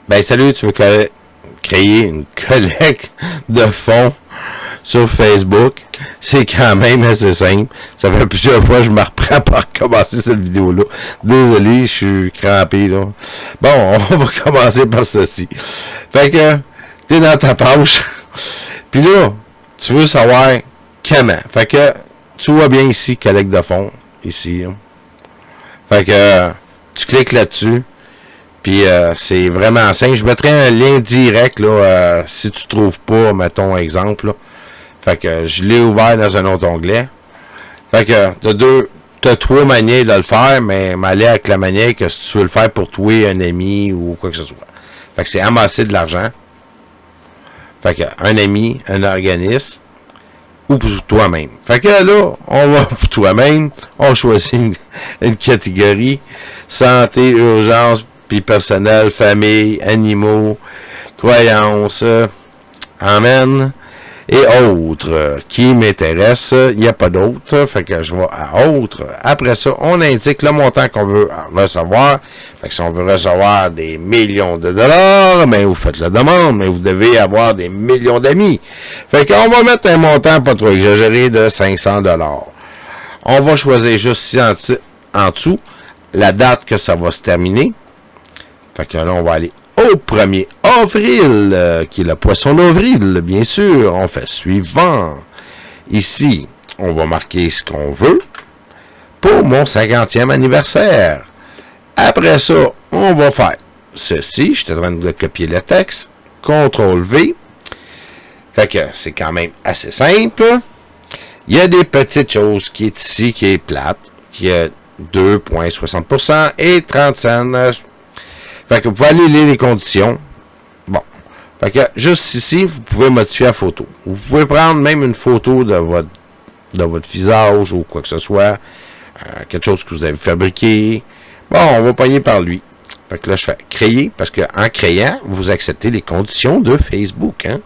Ben salut, tu veux créer une collecte de fonds sur Facebook? C'est quand même assez simple. Ça fait plusieurs fois que je me reprends pour recommencer cette vidéo-là. Désolé, je suis crampé là. Bon, on va commencer par ceci. Fait que t'es dans ta page. Puis là, tu veux savoir comment. Fait que tu vois bien ici, collecte de fonds. Ici. Là. Fait que tu cliques là-dessus. Puis c'est vraiment simple. Je mettrai un lien direct là, si tu trouves pas, mettons exemple. Là. Fait que je l'ai ouvert dans un autre onglet. Fait que t'as trois manières de le faire, mais m'aller avec la manière que si tu veux le faire pour toi, un ami ou quoi que ce soit. Fait que c'est amasser de l'argent. Fait que un ami, un organisme ou pour toi-même. Fait que là, on va pour toi-même, on choisit une catégorie santé, urgence, puis personnel, famille, animaux, croyances, amen, et autres, qui m'intéresse. Il n'y a pas d'autres, fait que je vais à autres. Après ça, on indique le montant qu'on veut recevoir. Fait que si on veut recevoir des millions de dollars, ben vous faites la demande, mais vous devez avoir des millions d'amis. Fait qu'on va mettre un montant pas trop exagéré de 500 dollars. On va choisir juste ici en dessous la date que ça va se terminer. Fait que là, on va aller au 1er avril, qui est le poisson d'avril, bien sûr. On fait suivant. Ici, on va marquer ce qu'on veut pour mon 50e anniversaire. Après ça, on va faire ceci. Je suis en train de copier le texte. CTRL-V. Fait que c'est quand même assez simple. Il y a des petites choses qui est ici, qui est plate, qui est 2,60% et 30 cents. Fait que vous pouvez aller lire les conditions. Bon. Fait que juste ici, vous pouvez modifier la photo. Vous pouvez prendre même une photo de votre visage ou quoi que ce soit. Quelque chose que vous avez fabriqué. Bon, on va pogner par lui. Fait que là, je fais créer, parce que en créant, vous acceptez les conditions de Facebook. Hein?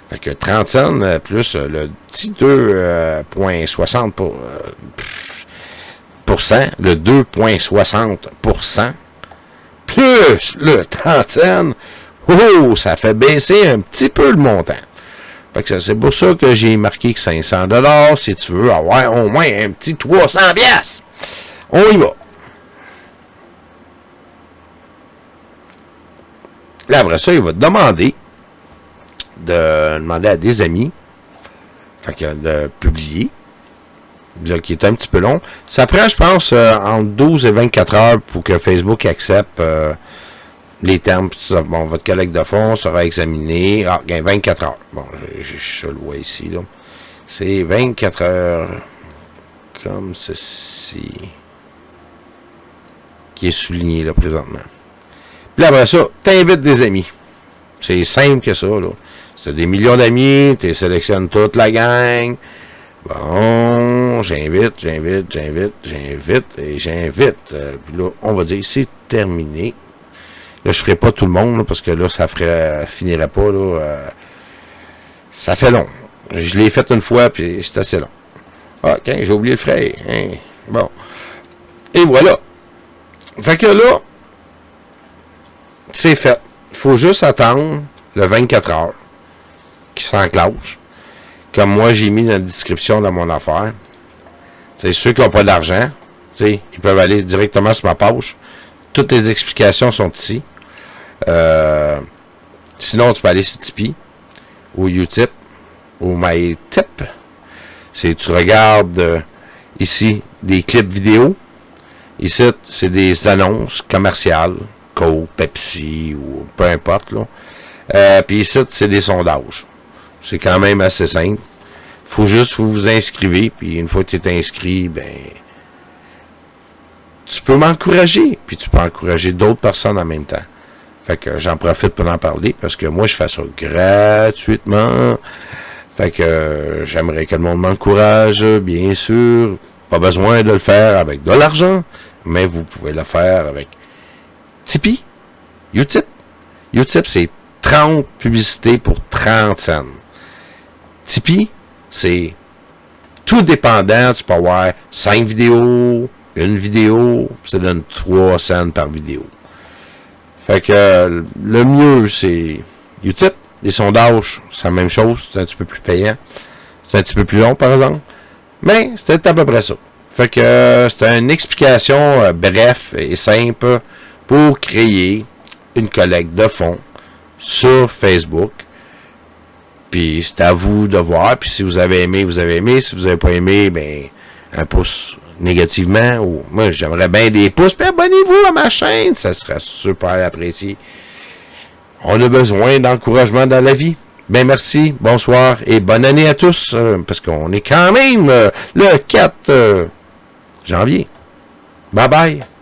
Fait que 30 cents plus le petit 2,60 le 2,60%. Plus le 30 cents, oh, ça fait baisser un petit peu le montant. Fait que c'est pour ça que j'ai marqué que 500 $, si tu veux avoir au moins un petit 300 piastres. On y va. Là, après ça, il va te demander à des amis, fait que de publier. Là, qui est un petit peu long. Ça prend, je pense, entre 12 et 24 heures pour que Facebook accepte les termes. Bon, votre collecte de fonds sera examinée. Ah, 24 heures. Bon, je le vois ici, là. C'est 24 heures comme ceci. Qui est souligné, là, présentement. Puis après ça, t'invites des amis. C'est simple que ça, là. Si t'as des millions d'amis, tu sélectionnes toute la gang. Bon, j'invite. Puis là, on va dire, c'est terminé. Là, je ferai pas tout le monde, là, parce que là, ça finirait pas, là. Ça fait long. Je l'ai fait une fois, puis c'est assez long. Ah, OK, j'ai oublié le frais. Hein. Bon. Et voilà. Fait que là, c'est fait. Il faut juste attendre le 24 heures qui s'enclenche. Comme moi, j'ai mis dans la description de mon affaire. C'est ceux qui n'ont pas d'argent. Ils peuvent aller directement sur ma page. Toutes les explications sont ici. Sinon, tu peux aller sur Tipeee ou Utip ou MyTip. Tu regardes ici des clips vidéo. Ici, c'est des annonces commerciales. Coke, Pepsi ou peu importe. Puis ici, c'est des sondages. C'est quand même assez simple. Faut juste vous inscrivez, puis une fois que tu es inscrit, ben tu peux m'encourager, puis tu peux encourager d'autres personnes en même temps. Fait que j'en profite pour en parler, parce que moi, je fais ça gratuitement. Fait que j'aimerais que le monde m'encourage, bien sûr. Pas besoin de le faire avec de l'argent, mais vous pouvez le faire avec Tipeee, Utip. Utip, c'est 30 publicités pour 30 cents. Tipeee, c'est tout dépendant. Tu peux avoir 5 vidéos, une vidéo, ça donne 3 cents par vidéo. Fait que le mieux, c'est Utip. Les sondages, c'est la même chose. C'est un petit peu plus payant. C'est un petit peu plus long, par exemple. Mais c'était à peu près ça. Fait que c'était une explication bref et simple pour créer une collecte de fonds sur Facebook. Puis c'est à vous de voir. Puis si vous avez aimé, vous avez aimé. Si vous n'avez pas aimé, ben un pouce négativement. Ou moi, j'aimerais bien des pouces. Puis abonnez-vous à ma chaîne. Ça serait super apprécié. On a besoin d'encouragement dans la vie. Ben merci, bonsoir et bonne année à tous. Parce qu'on est quand même le 4 janvier. Bye bye.